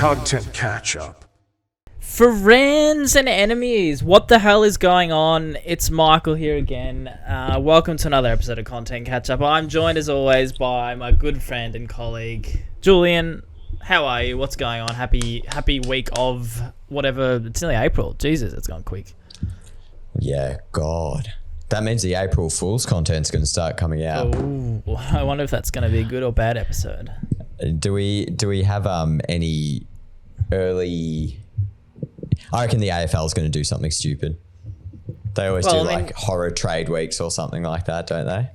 Content Catchup. Friends and enemies, what the hell is going on? It's Michael here again. Welcome to another episode of Content Catchup. I'm joined as always by my good friend and colleague, Julian. How are you? What's going on? Happy week of whatever. It's nearly April. Jesus, it's gone quick. Yeah, God. That means the April Fool's content's going to start coming out. Oh, I wonder if that's going to be a good or bad episode. Do we have any early... I reckon the AFL is going to do something stupid. They always do horror trade weeks or something like that, don't they?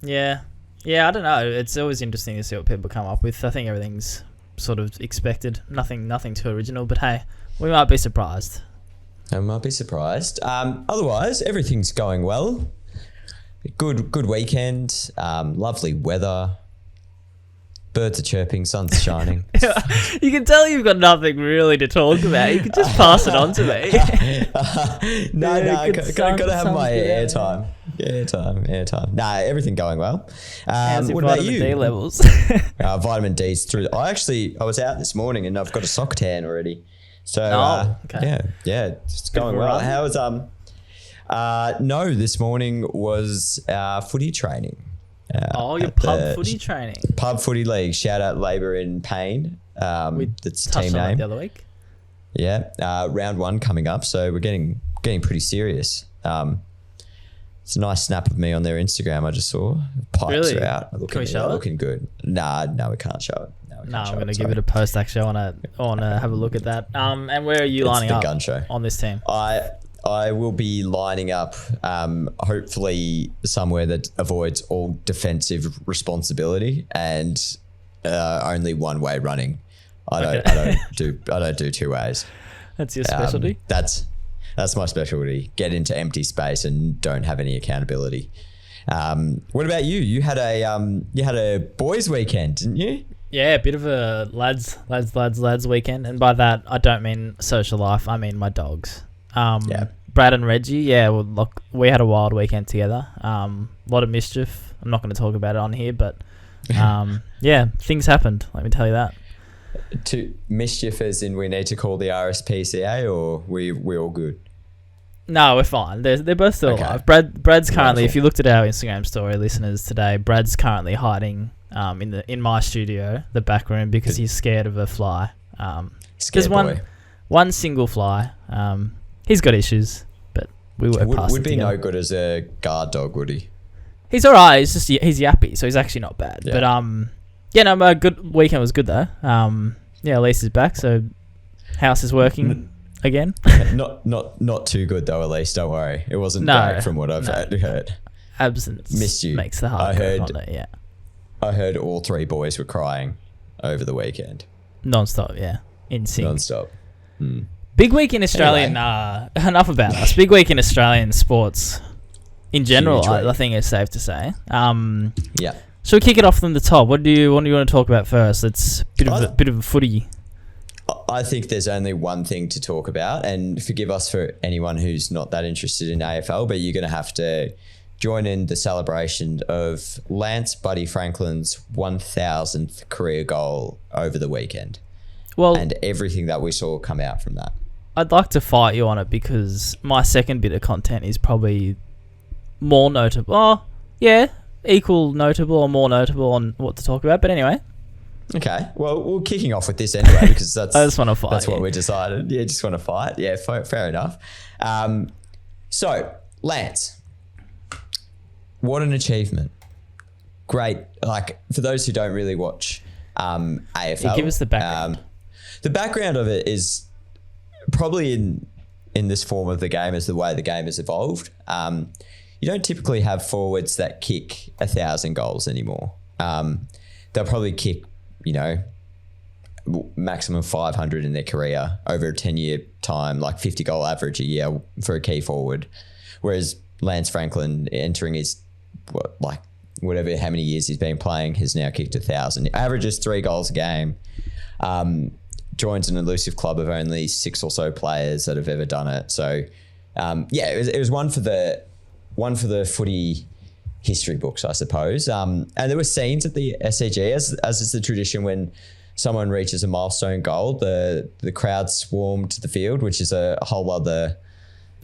Yeah, I don't know. It's always interesting to see what people come up with. I think everything's sort of expected. Nothing too original, but hey, we might be surprised. I might be surprised. Otherwise, everything's going well. Good weekend. Lovely weather. Birds are chirping. Sun's shining. You can tell you've got nothing really to talk about. You can just pass it on to me. No, I gotta have my airtime. Airtime. Nah, everything going well. How's your what vitamin about you? D levels? Vitamin D's through. I was out this morning and I've got a sock tan already. So okay. Yeah, it's going well. How was no, this morning was footy training. Your pub footy training. Pub footy league. Shout out Labour in Pain. That's the team name. The other week. Yeah, round 1 coming up, so we're getting pretty serious. It's a nice snap of me on their Instagram. I just saw pipes are out. Can we show it? Looking good. No, we can't show it. No, I'm going to give it a post. Actually, I want to have a look at that. And where are you lining up on this team? I will be lining up, hopefully somewhere that avoids all defensive responsibility and only one way running. I don't do two ways. That's your specialty. That's my specialty. Get into empty space and don't have any accountability. What about you? You had a boys' weekend, didn't you? Yeah, a bit of a lads weekend, and by that I don't mean social life. I mean my dogs. Brad and Reggie. Yeah, well, look, we had a wild weekend together. A lot of mischief. I'm not going to talk about it on here, but yeah, things happened. Let me tell you that. To mischief, as in we need to call the RSPCA, or we all good? No, we're fine. They're both still alive. Brad's currently. Wonderful. If you looked at our Instagram story, listeners, today, Brad's currently hiding in my studio, the back room, because he's scared of a fly. Scared boy. One single fly. He's got issues, but we work past it. Would be no good as a guard dog, would he? He's all right. He's yappy, so he's actually not bad. Yeah. But my good weekend was good though. Elise is back, so house is working again. Not too good though, Elise. Don't worry. It wasn't great from what I've heard. Absence missed you. Makes the heart go fonder, yeah. I heard all 3 boys were crying over the weekend. Non-stop, yeah. In sync. Non-stop. Big week in Australian... Anyway. Enough about us. Big week in Australian sports. In general, I think it's safe to say. Yeah. So we kick it off from the top. What do you want to talk about first? It's a bit of a footy. I think there's only one thing to talk about, and forgive us for anyone who's not that interested in AFL, but you're going to have to join in the celebration of Lance Buddy Franklin's 1,000th career goal over the weekend. Well, and everything that we saw come out from that. I'd like to fight you on it because my second bit of content is probably more notable. Oh, yeah, equal notable or more notable on what to talk about. But anyway. Okay. Well, we're kicking off with this anyway because that's I just want to fight. That's what we decided. Yeah, just want to fight. Yeah, fair enough. So, Lance, what an achievement. Great. Like, for those who don't really watch AFL. Yeah, give us the background. The background of it is probably in this form of the game as the way the game has evolved. You don't typically have forwards that kick 1,000 goals anymore. They'll probably kick, maximum 500 in their career over a 10-year time, like 50 goal average a year for a key forward. Whereas Lance Franklin entering his, how many years he's been playing, has now kicked 1,000. Averages 3 goals a game. Joins an elusive club of only 6 or so players that have ever done it. So, it was one for the footy history books, I suppose. And there were scenes at the SCG, as is the tradition when someone reaches a milestone goal, the crowd swarm to the field, which is a whole other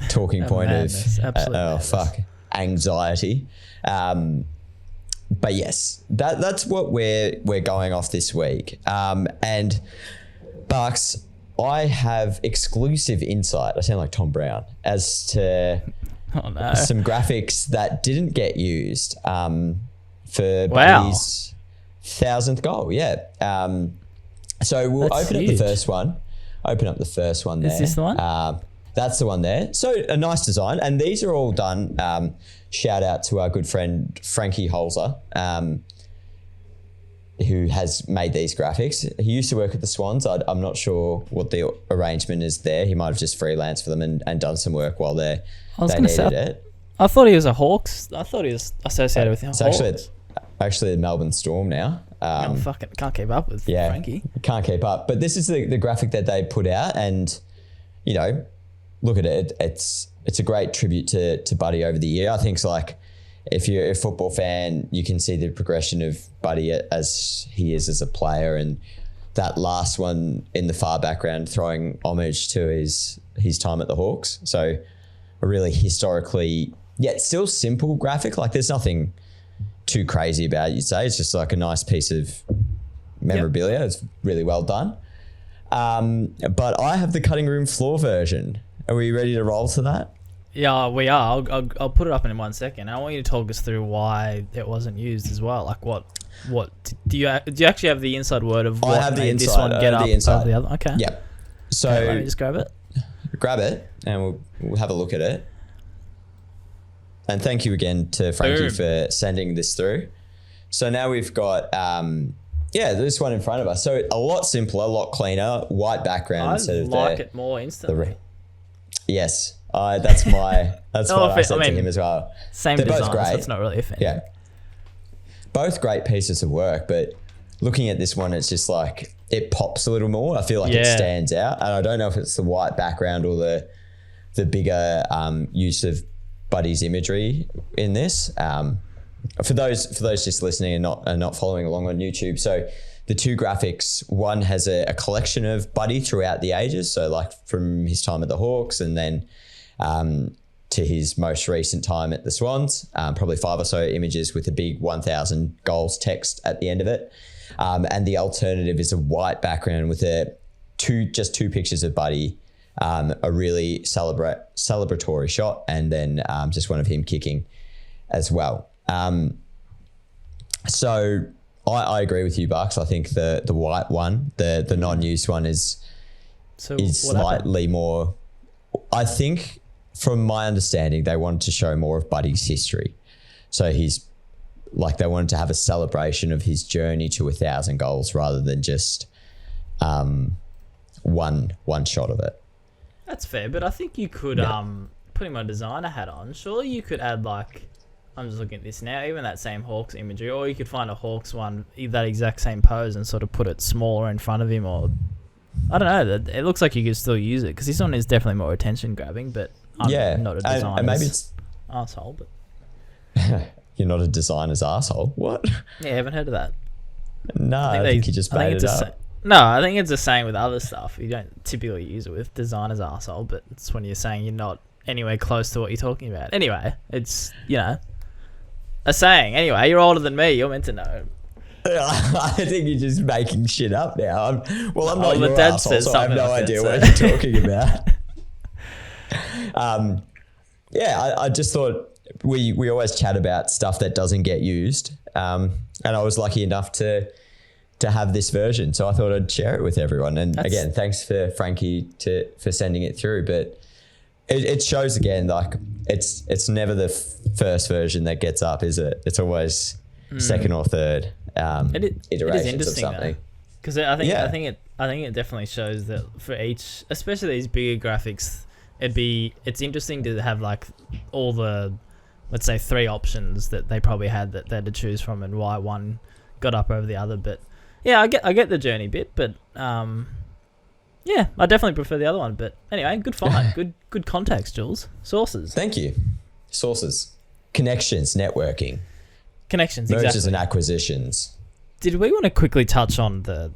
talking point madness, of anxiety. But yes, that's what we're going off this week. And Bucks, I have exclusive insight. I sound like Tom Brown as to some graphics that didn't get used for Buddy's 1,000th goal. Yeah. So we'll open up the first one. Open up the first one there. Is this the one? That's the one there. So a nice design. And these are all done. Shout out to our good friend Frankie Holzer, who has made these graphics. He used to work at the Swans. I'm not sure what the arrangement is there. He might have just freelanced for them and done some work while they needed it. I thought he was a Hawks. I thought he was associated with the Hawks. It's actually the Melbourne Storm now. Fucking can't keep up with Frankie. Can't keep up. But this is the graphic that they put out, and you know, look at it. It's a great tribute to Buddy over the year. I think it's like, if you're a football fan, you can see the progression of Buddy as he is as a player, and that last one in the far background throwing homage to his time at the Hawks. So a really historically, yet still simple graphic. Like there's nothing too crazy about it, you'd say. It's just like a nice piece of memorabilia. Yep. It's really well done. But I have the cutting room floor version. Are we ready to roll to that? Yeah, we are. I'll put it up in 1 second. I want you to talk us through why it wasn't used as well. Like what do you actually have the inside word of what made this one get up over the other? Okay. Yep. So let me just grab it. Grab it and we'll have a look at it. And thank you again to Frankie for sending this through. So now we've got this one in front of us. So a lot simpler, a lot cleaner, white background. I like it more instantly. Yes. That's what I said to him as well. Same design, both great. So it's not really a thing. Yeah. Both great pieces of work, but looking at this one, it's just like it pops a little more. I feel like it stands out. And I don't know if it's the white background or the bigger use of Buddy's imagery in this. For those just listening and not following along on YouTube. So the two graphics, one has a collection of Buddy throughout the ages. So like from his time at the Hawks and then to his most recent time at the Swans, probably 5 or so images with a big 1,000 goals text at the end of it. And the alternative is a white background with just two pictures of Buddy, a really celebratory shot, and then just one of him kicking as well. So I agree with you, Bucks. I think the white one, the non-used one is slightly more. I think, from my understanding, they wanted to show more of Buddy's history. So they wanted to have a celebration of his journey to 1,000 goals rather than just one shot of it. That's fair, but I think you could, putting my designer hat on, surely you could add I'm just looking at this now, even that same Hawks imagery, or you could find a Hawks one, that exact same pose and sort of put it smaller in front of him, or I don't know. It looks like you could still use it because this one is definitely more attention grabbing, but I'm not a designer's and maybe it's arsehole, but you're not a designer's arsehole. What? Yeah, I haven't heard of that. No, I think you just made it up. No, I think it's the same with other stuff. You don't typically use it with designer's arsehole, but it's when you're saying you're not anywhere close to what you're talking about. Anyway, it's, a saying. Anyway, you're older than me. You're meant to know. I think you're just making shit up now. I'm not your dad asshole, says so I have no like idea what you're talking about. I just thought we always chat about stuff that doesn't get used, and I was lucky enough to have this version, so I thought I'd share it with everyone. And again, thanks for Frankie for sending it through. But it shows again, like it's never the first version that gets up, is it? It's always second or third iterations of something. Because I think it definitely shows that for each, especially these bigger graphics, it's interesting to have like all the, let's say, 3 options that they probably had that they had to choose from, and why one got up over the other. But yeah, I get the journey bit, but I definitely prefer the other one. But anyway, good find. good context, Jules. Sources. Thank you. Sources. Connections, networking. Connections, mergers exactly. and acquisitions. Did we want to quickly touch on the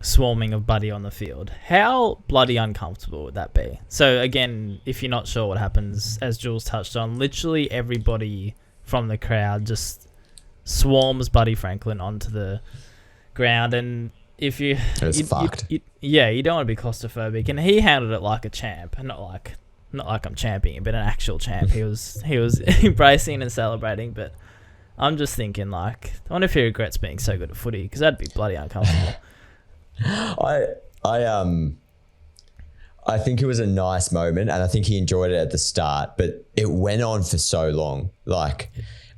swarming of Buddy on the field, how bloody uncomfortable would that be? So again, if you're not sure what happens, as Jules touched on, literally everybody from the crowd just swarms Buddy Franklin onto the ground, and if you, fucked. You don't want to be claustrophobic, and he handled it like a champ, not like I'm championing, but an actual champ. He was embracing and celebrating, but I'm just thinking, like, I wonder if he regrets being so good at footy, because that'd be bloody uncomfortable. I think it was a nice moment, and I think he enjoyed it at the start, but it went on for so long. Like,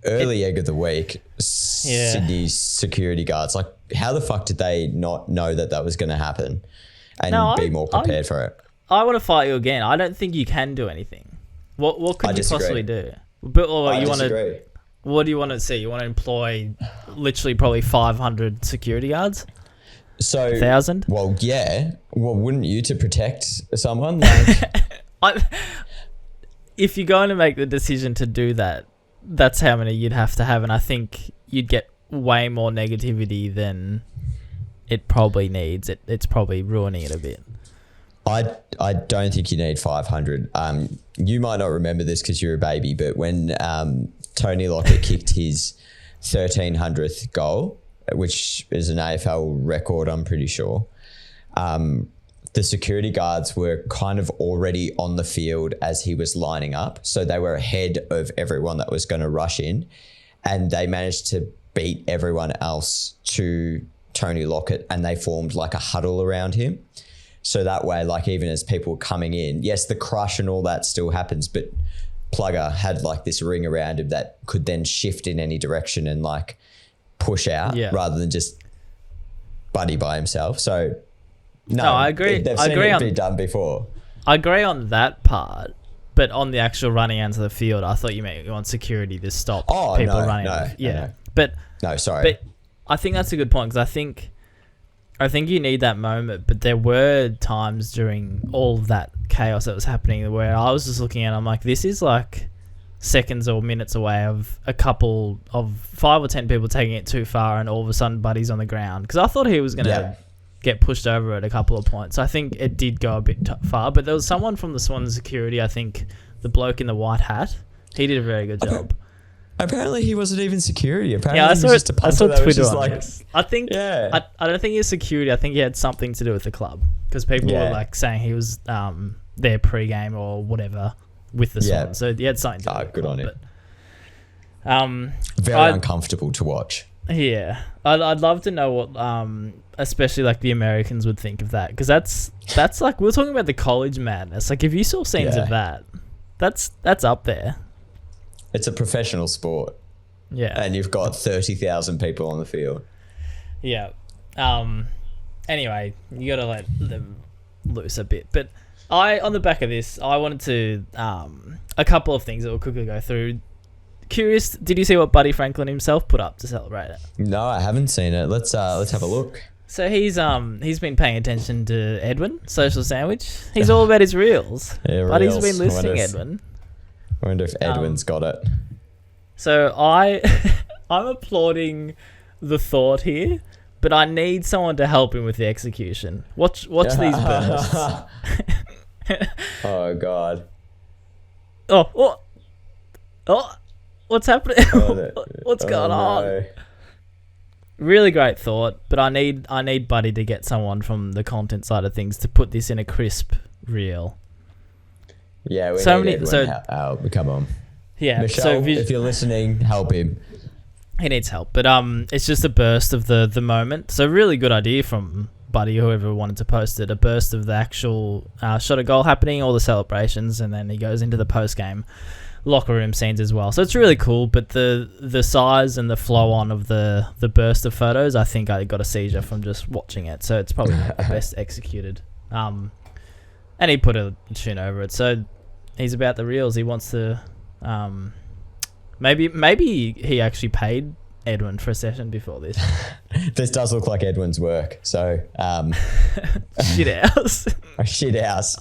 early egg of the week, Sydney's security guards, like, how the fuck did they not know that was going to happen and be more prepared for it? I want to fight you again. I don't think you can do anything. What could you possibly do? I disagree. What do you want to see? You want to employ literally probably 500 security guards? So 1,000? Well, yeah. Well, wouldn't you to protect someone? Like, if you're going to make the decision to do that, that's how many you'd have to have, and I think you'd get way more negativity than it probably needs. It's probably ruining it a bit. I don't think you need 500. You might not remember this because you're a baby, but when Tony Lockett kicked his 1,300th goal, which is an AFL record, I'm pretty sure, the security guards were kind of already on the field as he was lining up. So they were ahead of everyone that was going to rush in, and they managed to beat everyone else to Tony Lockett, and they formed like a huddle around him. So that way, like, even as people were coming in, yes, the crush and all that still happens, but Plugger had like this ring around him that could then shift in any direction and like push out rather than just Buddy by himself. So no, I agree. They've seen it be done before. I agree on that part, but on the actual running onto the field, I thought you want security to stop people running. No. But no, sorry. But I think that's a good point, because I think you need that moment. But there were times during all of that chaos that was happening where I was just looking at it, I'm like, this is like seconds or minutes away of a couple of 5 or 10 people taking it too far, and all of a sudden Buddy's on the ground, because I thought he was going to get pushed over at a couple of points. I think it did go a bit far, but there was someone from the Swans security, I think the bloke in the white hat, he did a very good job. Apparently he wasn't even security. Apparently I he was just a punter that was just like... I think... I don't think he was security. I think he had something to do with the club, because people were like saying he was there pre-game or whatever with the Swans. So he had something to do with good on him. But, very uncomfortable to watch. Yeah. I'd love to know what... especially like the Americans would think of that, because that's like, we're talking about the college madness. Like, if you saw scenes of that, that's up there. It's a professional sport. Yeah. And you've got 30,000 people on the field. Yeah. Anyway, you got to let them loose a bit. But on the back of this, I wanted to a couple of things that we'll quickly go through. Curious, did you see what Buddy Franklin himself put up to celebrate it? No, I haven't seen it. Let's have a look. So he's been paying attention to Edwin, Social Sandwich. He's all about his reels. Yeah, Buddy's been listening, Edwin. I wonder if Edwin's got it. So I'm applauding the thought here, but I need someone to help him with the execution. Watch these bursts. Oh God. Oh, what's happening? What's going on? Really great thought, but I need Buddy to get someone from the content side of things to put this in a crisp reel. Yeah, we need Edwin. Come on. Yeah, Michelle, if you're listening, help him. He needs help, but it's just a burst of the moment. So really good idea from Buddy, whoever wanted to post it. A burst of the actual shot of goal happening, all the celebrations, and then he goes into the post game locker room scenes as well. So it's really cool, but the size and the flow on of the burst of photos, I think I got a seizure from just watching it. So it's probably the best executed. And he put a tune over it. So he's about the reels. He wants to maybe he actually paid Edwin for a session before this. This does look like Edwin's work. So, Shit house. shit house.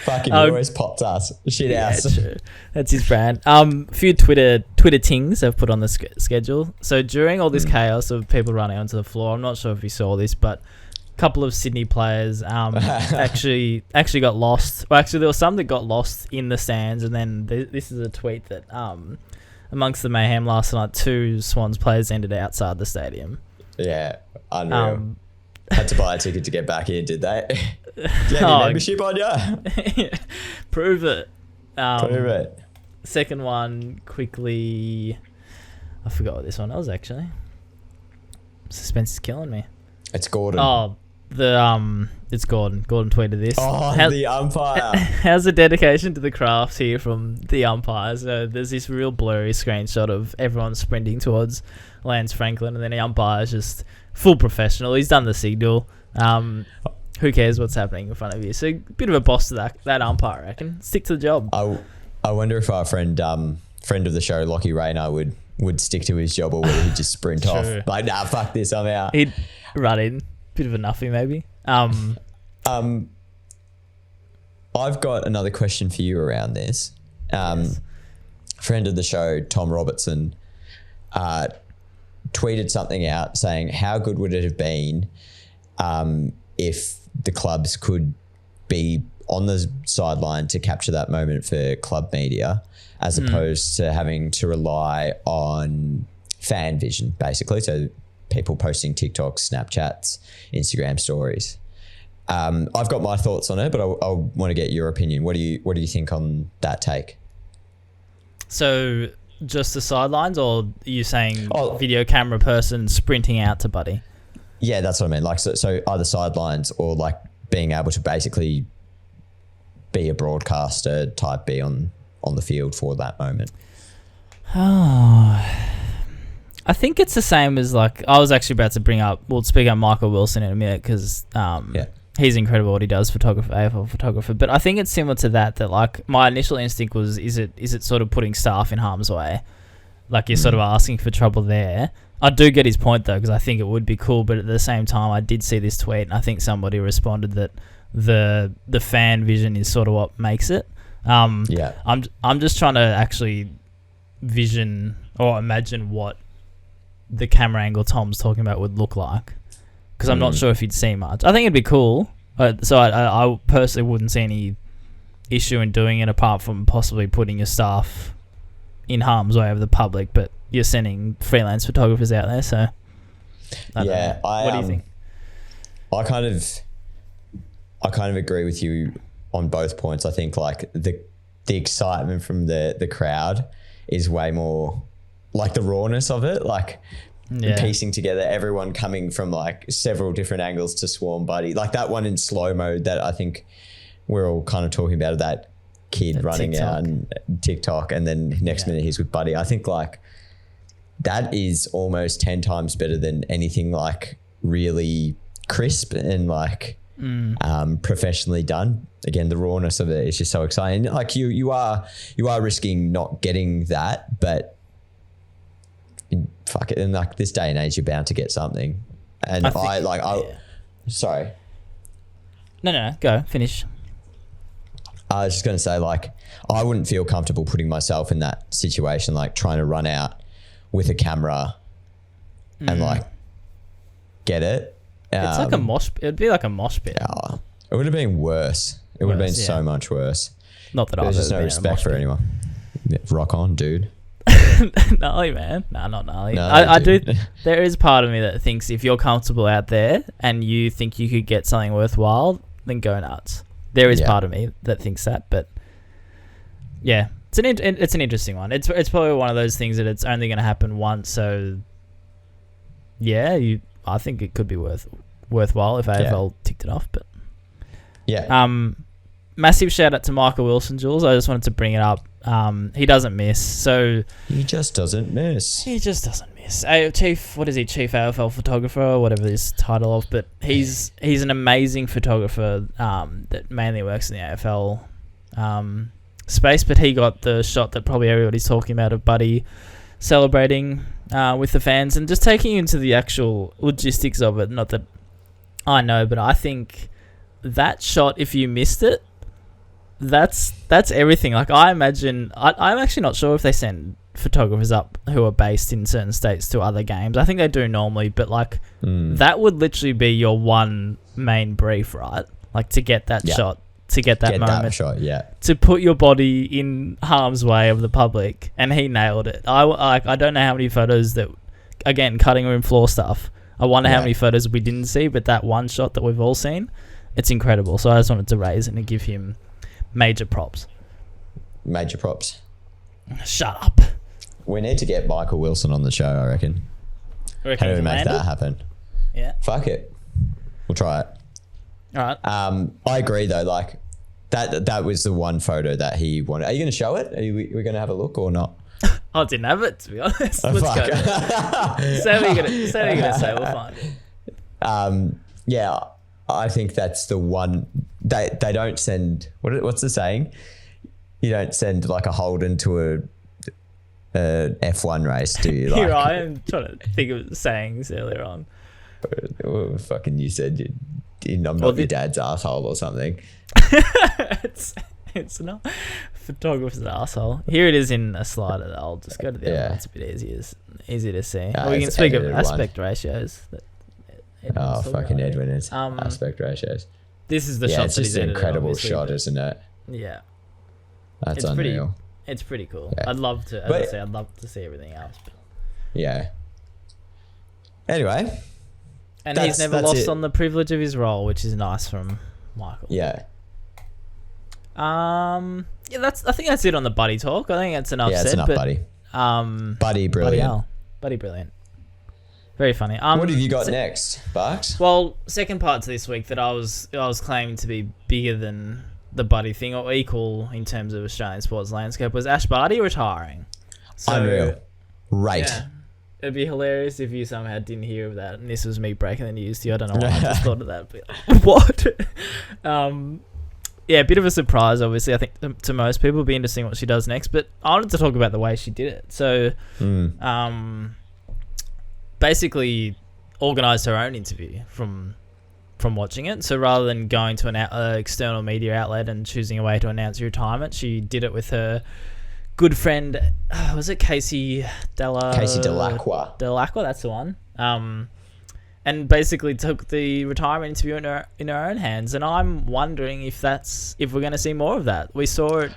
Fucking always pops us. Shit house. True. That's his brand. A few Twitter tings I've put on the schedule. So during all this chaos of people running onto the floor, I'm not sure if you saw this, but a couple of Sydney players actually got lost. Well, actually, there was some that got lost in the stands, and then this is a tweet that amongst the mayhem last night, 2 Swans players ended outside the stadium. Yeah, unreal. Had to buy a ticket to get back in, did they? Do you have your membership on you? Prove it. Prove it. Second one, quickly. I forgot what this one was, actually. Suspense is killing me. It's Gordon. Oh, it's Gordon. Gordon tweeted this. Oh, the umpire. How's the dedication to the craft here from the umpire? So there's this real blurry screenshot of everyone sprinting towards Lance Franklin, and then the umpire's just full professional. He's done the signal. Who cares what's happening in front of you? So a bit of a boss to that umpire, I reckon. Stick to the job. I wonder if our friend of the show, Lockie Rayner, would stick to his job, or would he just sprint off? Like, nah, fuck this, I'm out. He'd run in. Bit of a nothing, maybe. I've got another question for you around this. Yes. Friend of the show, Tom Robertson, tweeted something out saying, how good would it have been if the clubs could be on the sideline to capture that moment for club media, as opposed to having to rely on fan vision, basically. So people posting TikToks, Snapchats, Instagram stories. I've got my thoughts on it, but I want to get your opinion. What do you think on that take? So just the sidelines, or are you saying video camera person sprinting out to Buddy? Yeah, that's what I mean. Like, so either sidelines or like being able to basically be a broadcaster type, be on the field for that moment. Oh, I think it's the same as, like, I was actually about to bring up, we'll speak up Michael Wilson in a minute, because he's incredible what he does, AFL photographer. But I think it's similar to that like my initial instinct was, is it sort of putting staff in harm's way? Like, you're sort of asking for trouble there. I do get his point, though, because I think it would be cool, but at the same time, I did see this tweet, and I think somebody responded that the fan vision is sort of what makes it. I'm just trying to actually vision or imagine what the camera angle Tom's talking about would look like, because I'm not sure if you'd see much. I think it'd be cool, so I personally wouldn't see any issue in doing it, apart from possibly putting your staff in harm's way of the public, but you're sending freelance photographers out there, so I don't know. What do you think? I kind of agree with you on both points. I think like the excitement from the crowd is way more, like the rawness of it, like piecing together everyone coming from like several different angles to swarm Buddy, like that one in slow mode that I think we're all kind of talking about, that kid running TikTok out and TikTok, and then next minute he's with Buddy. I think like that is almost 10 times better than anything like really crisp and like professionally done. Again, the rawness of it is just so exciting. Like you are risking not getting that, but fuck it, in like this day and age, you're bound to get something. And sorry. No, go finish. I was just going to say, like, I wouldn't feel comfortable putting myself in that situation, like trying to run out with a camera and like get it. It's like a mosh. It'd be like a mosh pit. It would have been worse. It would have been so much worse. Not that there's just no respect for anyone. Yeah, rock on, dude. Gnarly, man. Nah, not gnarly. No, I do. There is part of me that thinks if you're comfortable out there and you think you could get something worthwhile, then go nuts. There is part of me that thinks that, but yeah, it's an interesting one. It's probably one of those things that it's only going to happen once. So yeah, I think it could be worthwhile if AFL ticked it off. But massive shout out to Michael Wilson, Jules. I just wanted to bring it up. He doesn't miss. So he just doesn't miss. Chief AFL photographer or whatever his title of, but he's an amazing photographer that mainly works in the AFL space. But he got the shot that probably everybody's talking about of Buddy celebrating with the fans and just taking you into the actual logistics of it. Not that I know, but I think that shot, if you missed it, that's everything. Like, I imagine, I'm actually not sure if they send photographers up who are based in certain states to other games. I think they do normally, but like that would literally be your one main brief, right? Like, to get that shot, to get that moment, that shot, to put your body in harm's way of the public, and he nailed it. I don't know how many photos that, again, cutting room floor stuff. I wonder how many photos we didn't see, but that one shot that we've all seen, it's incredible. So I just wanted to raise it and give him major props. Major props. Shut up. We need to get Michael Wilson on the show, I reckon. How do we make that happen? Yeah. Fuck it. We'll try it. All right. I agree though. Like that was the one photo that he wanted. Are you going to show it? Are we going to have a look or not? I didn't have it, to be honest. Let's go. Say what you're going to say. We'll find it. Yeah, I think that's the one. They don't send. What's the saying? You don't send like a Holden to a F1 race, do you? Like, Here I am trying to think of sayings earlier on. Fucking, you said I'm not your dad's asshole or something. It's not photographer's asshole. Here it is in a slider. I'll just go to the other one. It's a bit easy to see. We can speak of aspect ratios. Fucking Edwin is aspect ratios. This is the shot. It's just an incredible shot, isn't it? Yeah, that's unreal. It's pretty cool. Yeah. I'd love to, as I say, I'd love to see everything else. But. Yeah. Anyway. And he's never lost on the privilege of his role, which is nice from Michael. Yeah. I think that's it on the buddy talk. I think that's enough said. Yeah, it's enough, buddy. Buddy brilliant. Buddy brilliant. Very funny. What have you got next, Barks? Well, second part to this week that I was claiming to be bigger than the buddy thing or equal in terms of Australian sports landscape was Ash Barty retiring. So, unreal. Right. Yeah, it'd be hilarious if you somehow didn't hear of that and this was me breaking the news to you. I don't know why I just thought of that. But what? Yeah, a bit of a surprise, obviously. I think to most people, it'll be interesting what she does next. But I wanted to talk about the way she did it. So, basically, organised her own interview from watching it. So rather than going to an external media outlet and choosing a way to announce your retirement, she did it with her good friend. Was it Casey Delacqua? Delacqua, that's the one. And basically took the retirement interview in her own hands. And I'm wondering if we're going to see more of that. We saw it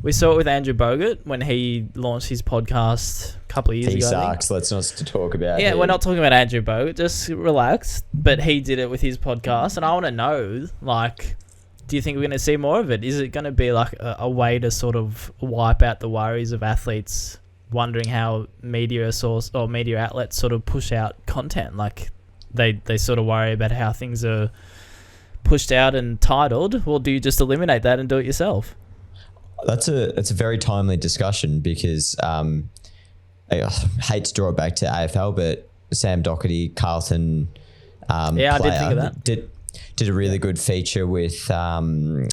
with Andrew Bogut when he launched his podcast a couple of years ago. He sucks. Let's not talk about him. We're not talking about Andrew Bogut. Just relax. But he did it with his podcast. And I want to know, like, do you think we're going to see more of it? Is it going to be like a way to sort of wipe out the worries of athletes wondering how media source or media outlets sort of push out content? Like, they sort of worry about how things are pushed out and titled. Well, do you just eliminate that and do it yourself? That's a very timely discussion because I hate to draw it back to AFL, but Sam Doherty, Carlton player, I did think of that. Did a really good feature with Channel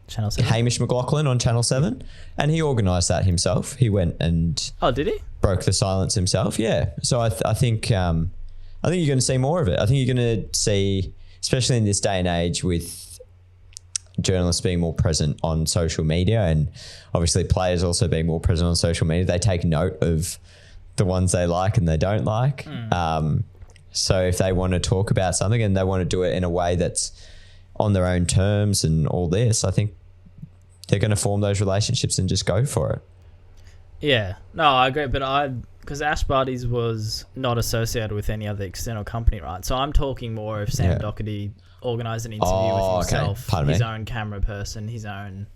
7. Hamish McLaughlin on Channel 7, and he organised that himself. He went and did he? Broke the silence himself. Yeah. So I think you're going to see more of it. I think you're going to see, especially in this day and age with journalists being more present on social media and obviously players also being more present on social media, they take note of the ones they like and they don't like. So if they want to talk about something and they want to do it in a way that's on their own terms and all this, I think they're going to form those relationships and just go for it. Yeah. No, I agree. But because Ash Barty's was not associated with any other external company, right? So I'm talking more of Sam Doherty organised an interview with himself, his own camera person, his own...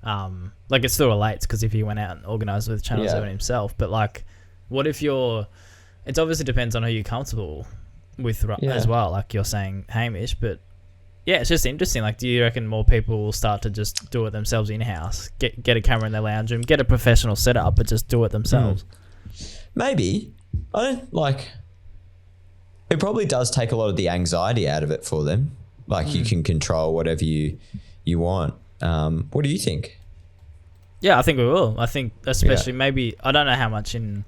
like, it still relates because if he went out and organised with Channel 7 himself, but like, what if you're... It obviously depends on who you're comfortable with as well, like you're saying, Hamish, but yeah, it's just interesting. Like, do you reckon more people will start to just do it themselves in-house, get a camera in their lounge room, get a professional setup, but just do it themselves? Maybe. I don't like... It probably does take a lot of the anxiety out of it for them. Like, you can control whatever you want. What do you think? Yeah, I think we will. I think especially maybe... I don't know how much in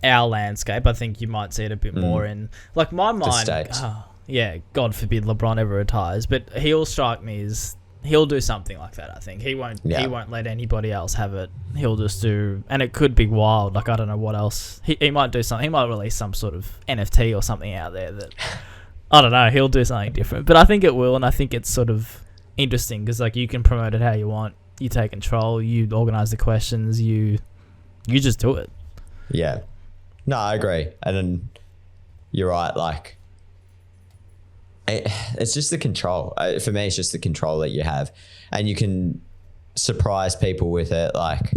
our landscape. I think you might see it a bit more in like my mind. States. Yeah, God forbid LeBron ever retires, but he'll strike me as he'll do something like that. I think he won't. Yeah. He won't let anybody else have it. He'll just do, and it could be wild. Like I don't know what else he might do. Something. He might release some sort of NFT or something out there that I don't know. He'll do something different, but I think it will, and I think it's sort of interesting because like you can promote it how you want. You take control. You organize the questions. You just do it. Yeah. No, I agree, and then you're right. Like. It's just the control. For me, it's just the control that you have, and you can surprise people with it, like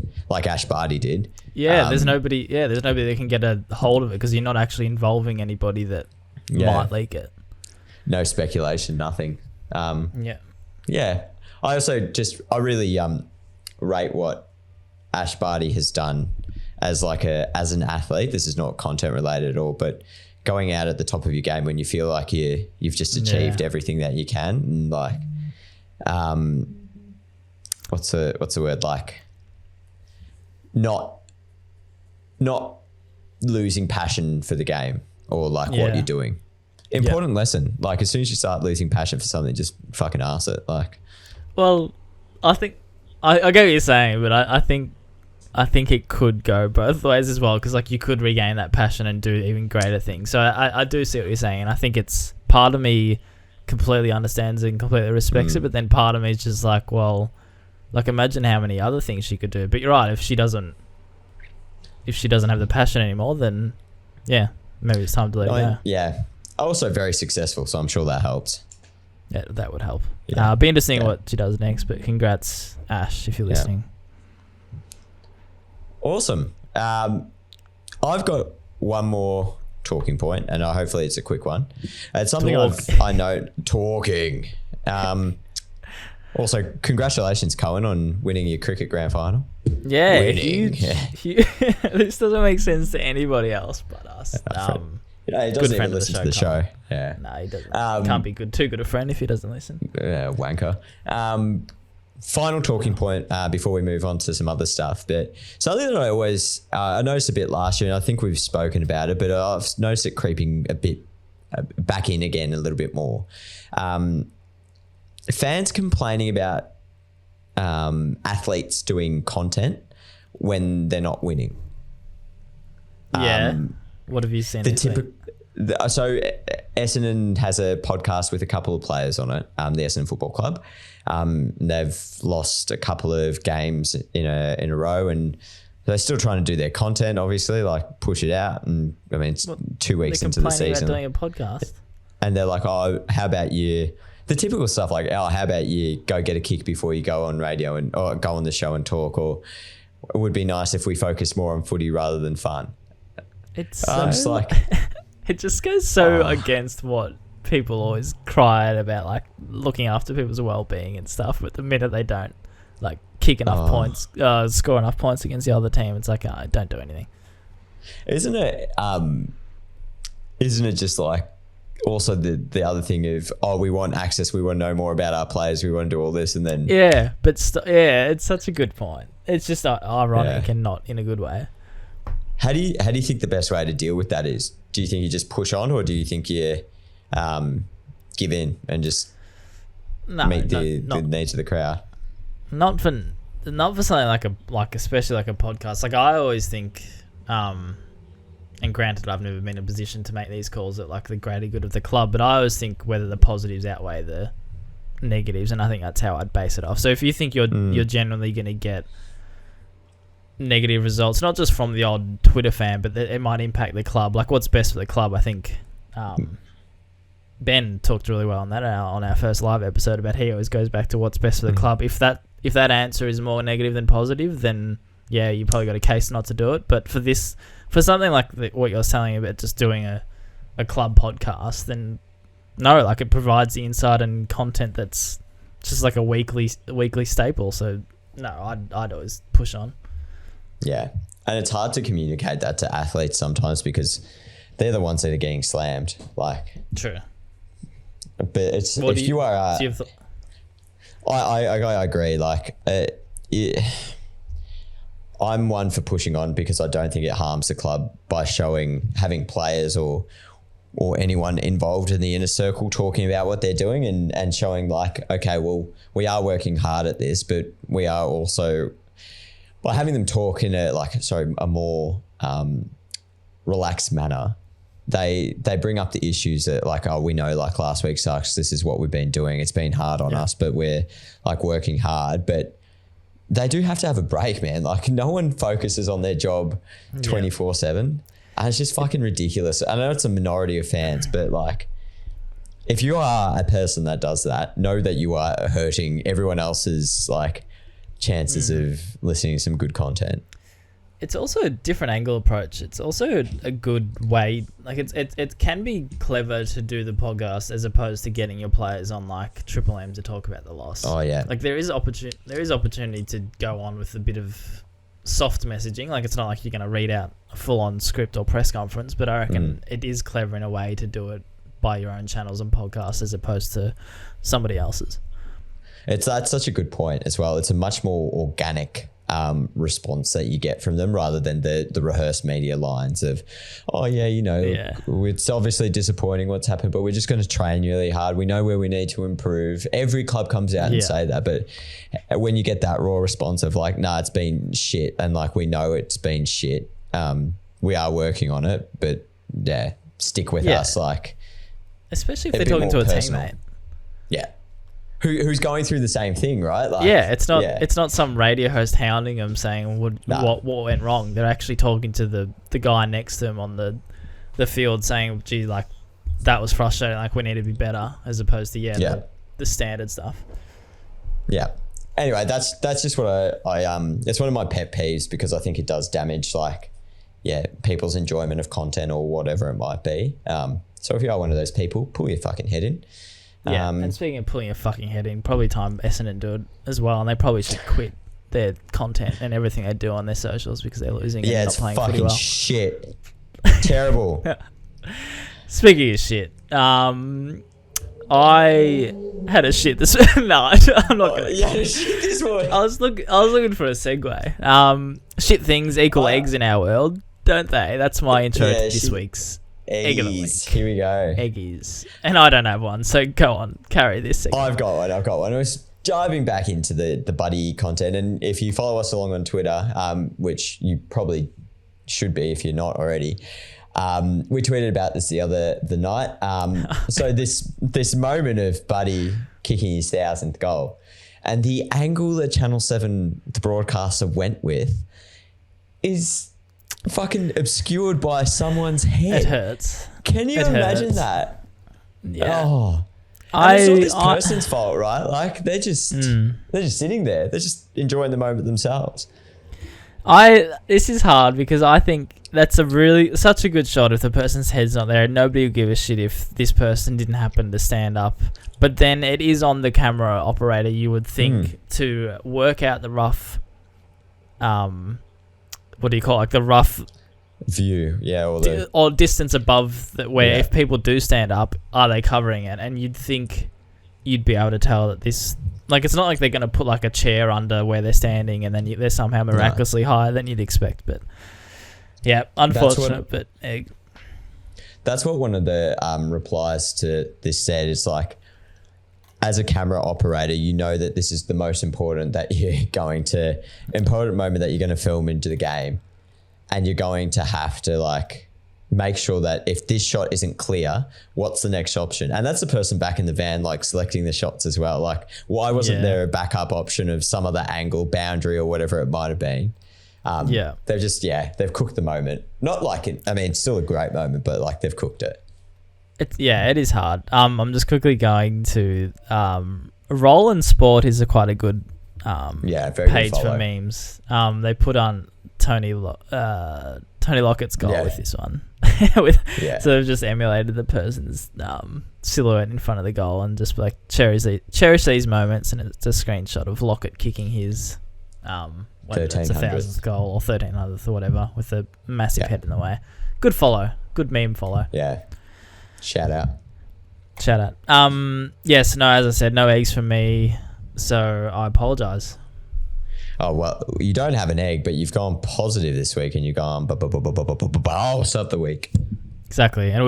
Ash Barty did. Yeah, there's nobody. Yeah, there's nobody that can get a hold of it because you're not actually involving anybody that might leak it. No speculation, nothing. Yeah. I also I really rate what Ash Barty has done as an athlete. This is not content related at all, but going out at the top of your game when you feel like you've just achieved everything that you can, and like, what's the word, like, not losing passion for the game or like what you're doing. Important lesson. Like as soon as you start losing passion for something, just fucking arse it. Like, well, I think I get what you're saying, but I think it could go both ways as well because like you could regain that passion and do even greater things. So I do see what you're saying, and I think it's part of me completely understands it and completely respects it, but then part of me is just like, well, like imagine how many other things she could do. But you're right, if she doesn't have the passion anymore, then maybe it's time to let her go. Yeah. Also very successful, so I'm sure that helps. Yeah, that would help. Yeah. Be interesting what she does next, but congrats, Ash, if you're listening. Awesome. I've got one more talking point, and hopefully it's a quick one. It's something I know. Talking. Also, congratulations, Cohen, on winning your cricket grand final. Yeah, huge. This doesn't make sense to anybody else but us. He doesn't even listen to the show. Yeah. No, he doesn't. Can't be too good a friend if he doesn't listen. Wanker. Final talking point before we move on to some other stuff, but something that I always I noticed a bit last year, and I think we've spoken about it, but I've noticed it creeping a bit back in again a little bit more. Fans complaining about athletes doing content when they're not winning. What have you seen? So Essendon has a podcast with a couple of players on it, the Essendon Football Club. They've lost a couple of games in a row, and they're still trying to do their content, obviously, like push it out. And I mean, it's 2 weeks into the season. About doing a podcast, and they're like, "Oh, how about you?" The typical stuff like, "Oh, how about you go get a kick before you go on radio or go on the show and talk?" Or it would be nice if we focus more on footy rather than fun. It's just like it just goes so against what people always cry about, like looking after people's well-being and stuff. But the minute they don't like kick enough points, score enough points against the other team, it's like, don't do anything. Isn't it? Isn't it just like also the other thing of we want access, we want to know more about our players, we want to do all this, and then it's such a good point. It's just ironic and not in a good way. How do you think the best way to deal with that is? Do you think you just push on, or do you think you give in and just meet the needs of the crowd? Not for something like especially like a podcast. Like I always think, and granted I've never been in a position to make these calls at like the greater good of the club, but I always think whether the positives outweigh the negatives, and I think that's how I'd base it off. So if you think you're generally going to get negative results, not just from the odd Twitter fan, but that it might impact the club. Like what's best for the club, I think Ben talked really well on that on our first live episode about he always goes back to what's best for the club. If that answer is more negative than positive, then you probably got a case not to do it. But for something like what you're saying about just doing a club podcast, then no, like it provides the insight and content that's just like a weekly staple. So no, I'd always push on. Yeah, and it's hard to communicate that to athletes sometimes because they're the ones that are getting slammed. Like, true. But it's I agree. Like, I'm one for pushing on because I don't think it harms the club by having players or anyone involved in the inner circle talking about what they're doing and showing like, okay, well, we are working hard at this, but we are also, by having them talk in a more relaxed manner, they bring up the issues that like, oh, we know like last week sucks. This is what we've been doing. It's been hard on us, but we're like working hard. But they do have to have a break, man. Like no one focuses on their job 24/7. And it's just fucking ridiculous. I know it's a minority of fans, but like if you are a person that does that, know that you are hurting everyone else's like chances of listening to some good content. It's also a different angle approach. It's also a good way. Like it can be clever to do the podcast as opposed to getting your players on like Triple M to talk about the loss. Oh yeah. Like there is opportunity to go on with a bit of soft messaging. Like it's not like you're going to read out a full-on script or press conference, but I reckon it is clever in a way to do it by your own channels and podcasts as opposed to somebody else's. That's such a good point as well. It's a much more organic response that you get from them rather than the rehearsed media lines of, oh yeah, it's obviously disappointing what's happened, but we're just going to train really hard. We know where we need to improve. Every club comes out and say that, but when you get that raw response of like, nah, it's been shit, and like we know it's been shit, we are working on it, but yeah, stick with us, like especially if they're talking to a teammate. Yeah. Who's going through the same thing, right? Like, it's not some radio host hounding them saying what went wrong. They're actually talking to the guy next to them on the field saying, gee, like that was frustrating, like we need to be better, as opposed to the standard stuff. Yeah. Anyway, that's just what I it's one of my pet peeves because I think it does damage people's enjoyment of content or whatever it might be. So if you are one of those people, pull your fucking head in. Yeah, and speaking of pulling your fucking head in, probably time Essendon do it as well, and they probably should quit their content and everything they do on their socials because they're losing and not playing footy well. Yeah, it's fucking shit. Terrible. Speaking of shit, I had a shit this night. I'm not gonna. You had a shit this morning. I was looking for a segue. Shit things equal eggs in our world, don't they? That's my intro to this week's Egg of the Week. Here we go. Eggies. And I don't have one, so go on, carry this segment. I've got one. I was diving back into the buddy content, and if you follow us along on Twitter, which you probably should be if you're not already, we tweeted about this the night. So this moment of Buddy kicking his 1,000th goal, and the angle that Channel 7, the broadcaster, went with is fucking obscured by someone's head. It hurts. Can you imagine that? Yeah. Oh. And it's not this person's fault, right? Like they're just sitting there. They're just enjoying the moment themselves. This is hard because I think that's such a good shot if the person's head's not there. Nobody would give a shit if this person didn't happen to stand up. But then it is on the camera operator, you would think, to work out the rough what do you call it? Like the rough view, or distance above where if people do stand up, are they covering it? And you'd think you'd be able to tell that this, like, it's not like they're going to put like a chair under where they're standing and then they're somehow miraculously higher than you'd expect. But yeah, unfortunate. That's what one of the replies to this said. It's like, as a camera operator, you know that this is the most important moment that you're going to film into the game, and you're going to have to like make sure that if this shot isn't clear, what's the next option? And that's the person back in the van, like selecting the shots as well. Like, why wasn't there a backup option of some other angle, boundary, or whatever it might have been? They've just they've cooked the moment. Not like it. I mean, it's still a great moment, but like they've cooked it. It is hard. I'm just quickly going to Roll and Sport is quite a good page for memes. They put on Tony Lockett's goal with this one. So they've just emulated the person's silhouette in front of the goal and just like cherish these moments, and it's a screenshot of Lockett kicking his 1,000th goal or 1,300th or whatever with a massive head in the way. Good follow. Good meme follow. Yeah. Shout out. Yes, no, as I said, no eggs for me, so I apologise. Oh, well, you don't have an egg, but you've gone positive this week and you've gone boss of the week. Exactly. And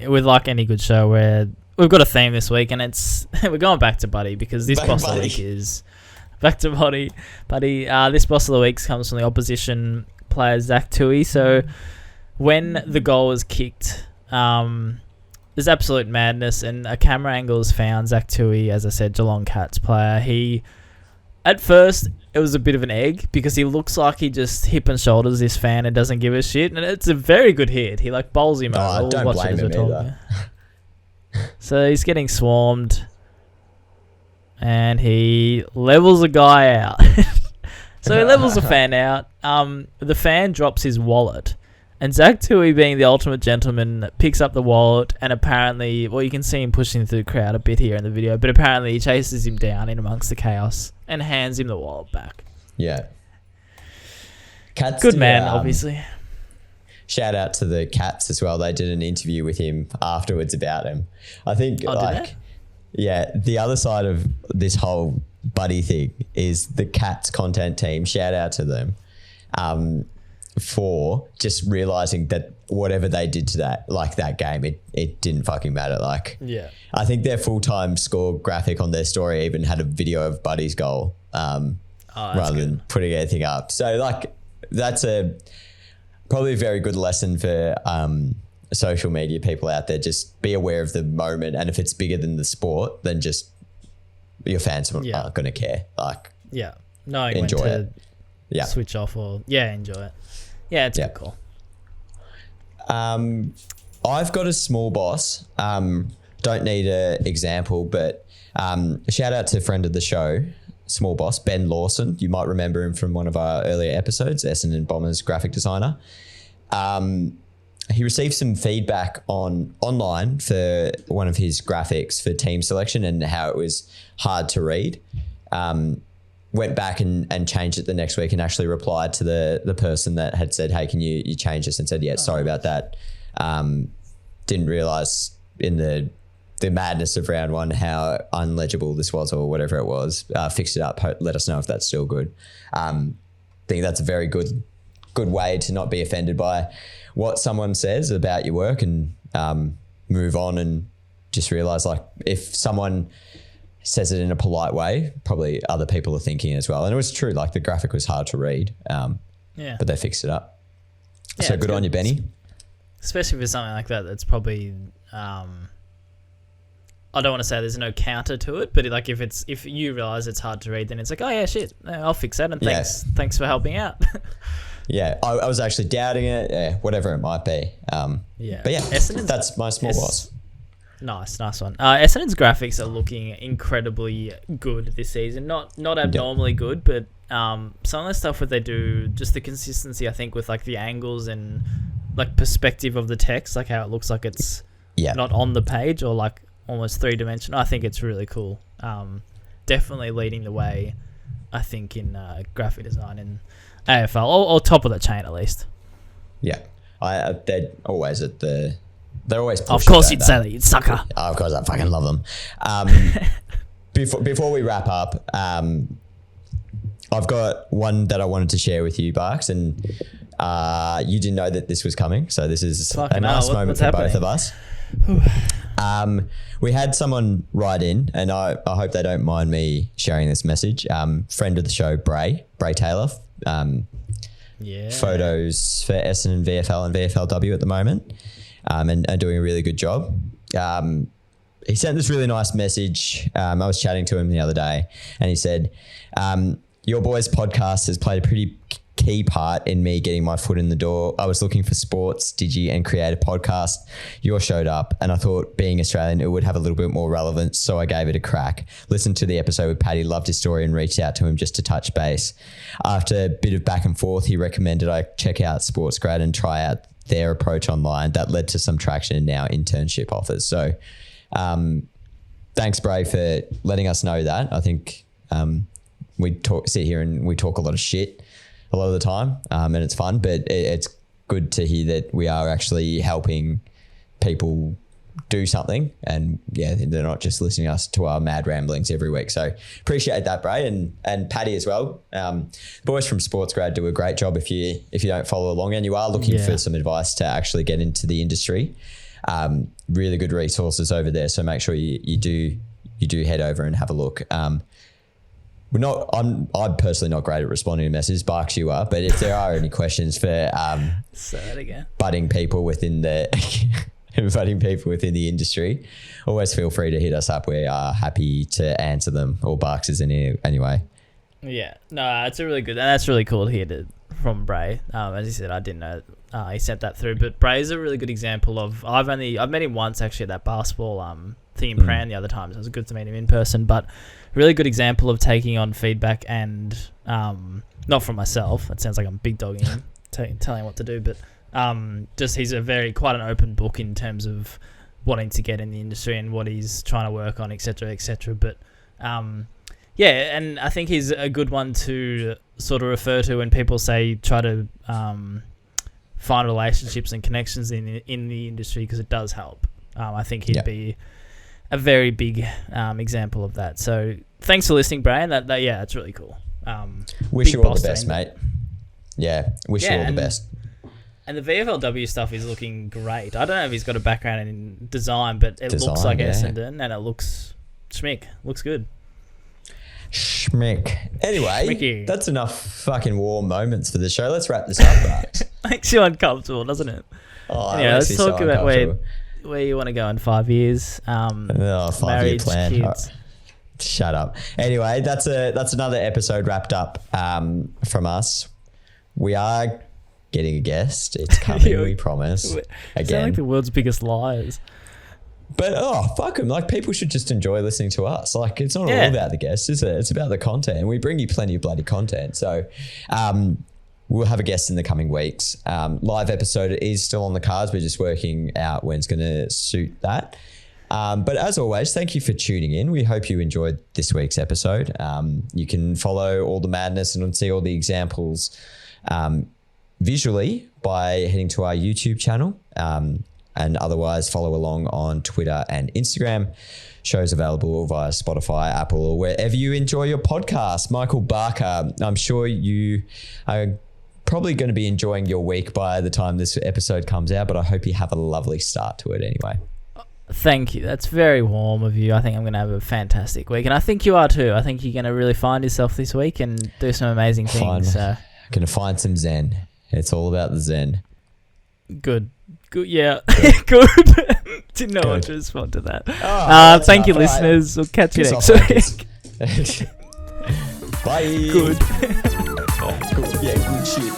with like any good show where we've got a theme this week, and it's we're going back to Buddy because this boss of the week is back to Buddy. This boss of the week comes from the opposition player Zach Tui. So when the goal was kicked, there's absolute madness, and a camera angle has found Zach Tui, as I said, Geelong Cats player. At first, it was a bit of an egg because he looks like he just hip and shoulders this fan and doesn't give a shit. And it's a very good hit. He like bowls him over. Don't blame him either. So he's getting swarmed and he levels a guy out. So he levels the fan out. The fan drops his wallet. And Zach Tui, being the ultimate gentleman, picks up the wallet and apparently, well, you can see him pushing through the crowd a bit here in the video, but apparently he chases him down in amongst the chaos and hands him the wallet back. Yeah. Cats good man, obviously. Shout out to the Cats as well. They did an interview with him afterwards about him. I think, the other side of this whole Buddy thing is the Cats content team. Shout out to them. For just realizing that whatever they did to that game, it didn't fucking matter. I think their full-time score graphic on their story even had a video of Buddy's goal rather than putting anything up. So that's probably a very good lesson for social media people out there. Just be aware of the moment, and if it's bigger than the sport, then just your fans aren't going to care. Knowing enjoy when to it. switch off or enjoy it. Yeah, it's a good call. I've got a small boss. Don't need an example, but shout out to a friend of the show, small boss, Ben Lawson. You might remember him from one of our earlier episodes, Essendon Bombers graphic designer. He received some feedback online for one of his graphics for team selection and how it was hard to read. Went back and changed it the next week and actually replied to the person that had said, hey, can you change this? And said, sorry about that. Didn't realise in the madness of round one how unlegible this was or whatever it was. Fixed it up. Let us know if that's still good. Think that's a very good way to not be offended by what someone says about your work and move on and just realise if someone says it in a polite way, probably other people are thinking as well. And it was true, the graphic was hard to read, but they fixed it up. Yeah, so good on you, Benny. Especially for something like that, that's probably, I don't want to say there's no counter to it, but if you realise it's hard to read, then it's like, oh yeah, shit, I'll fix that, and thanks for helping out. Yeah, I was actually doubting it, whatever it might be. But that's my small boss. Nice one. Essendon's graphics are looking incredibly good this season. Not abnormally good, but some of the stuff that they do, just the consistency, I think, with the angles and perspective of the text, how it looks like it's not on the page or almost three-dimensional. I think it's really cool. Definitely leading the way, I think, in graphic design in AFL or top of the chain at least. Yeah, they're always at the. They're always pushing. Of course you'd say that, you'd sucker. Oh, of course, I fucking love them. Before we wrap up, I've got one that I wanted to share with you, Barks, and you didn't know that this was coming, so this is a nice moment for both of us. We had someone write in, and I hope they don't mind me sharing this message. Friend of the show, Bray Taylor. Photos for Essendon VFL and VFLW at the moment. And doing a really good job. He sent this really nice message. I was chatting to him the other day and he said, your boys' podcast has played a pretty key part in me getting my foot in the door. I was looking for sports, digi and creative podcast. Yours showed up and I thought being Australian, it would have a little bit more relevance. So I gave it a crack. Listened to the episode with Paddy, loved his story and reached out to him just to touch base. After a bit of back and forth, he recommended I check out SportsGrad and try out their approach online. That led to some traction and now internship offers. So thanks, Bray, for letting us know that. I think we sit here and we talk a lot of shit a lot of the time and it's fun, but it's good to hear that we are actually helping people do something, and they're not just listening to our mad ramblings every week. So appreciate that, Bray, and Paddy as well. Boys from Sports Grad do a great job if you don't follow along and you are looking for some advice to actually get into the industry. Really good resources over there. So make sure you do head over and have a look. I'm personally not great at responding to messages. Barks, you are, but if there are any questions for say that again. budding people within the industry, always feel free to hit us up. We are happy to answer them, or Barks is in any way. Yeah, no, it's a really good, and that's really cool to hear from Bray. As he said, I didn't know he sent that through, but Bray is a really good example of. I've met him once actually at that basketball thing in Pran the other time. So it was good to meet him in person, but really good example of taking on feedback and not from myself. It sounds like I'm big dogging him, telling him what to do, but just he's quite an open book in terms of wanting to get in the industry and what he's trying to work on, etc., etc. But and I think he's a good one to sort of refer to when people say try to find relationships and connections in the industry, because it does help. I think he'd be a very big example of that. So thanks for listening, Bray. And it's really cool. Wish you all the best, mate. Yeah, wish you all the best. And the VFLW stuff is looking great. I don't know if he's got a background in design, but it looks like Essendon, and it looks schmick. Looks good. Schmick. Anyway, Schmicky. That's enough fucking warm moments for the show. Let's wrap this up, Barks. Makes you uncomfortable, doesn't it? Let's talk about where you want to go in 5 years. 5-year plan. Kids. Shut up. Anyway, that's another episode wrapped up from us. We are getting a guest. It's coming, we promise. Again. Sound like the world's biggest liars. But fuck them. Like, people should just enjoy listening to us. Like, it's not all about the guests, is it? It's about the content. And we bring you plenty of bloody content. So we'll have a guest in the coming weeks. Live episode is still on the cards. We're just working out when it's going to suit that. But as always, thank you for tuning in. We hope you enjoyed this week's episode. You can follow all the madness and see all the examples visually by heading to our YouTube channel. And otherwise follow along on Twitter and Instagram. Shows available via Spotify, Apple, or wherever you enjoy your podcast. Michael Barker, I'm sure you are probably going to be enjoying your week by the time this episode comes out, but I hope you have a lovely start to it anyway. Thank you. That's very warm of you. I think I'm going to have a fantastic week, and I think you are too. I think you're going to really find yourself this week and do some amazing things. Going to find some zen. It's all about the zen. Good, yeah. Good. Didn't know what to respond to that. Thank you, listeners. We'll catch you next week. Bye. Good. Good. Yeah, good shit.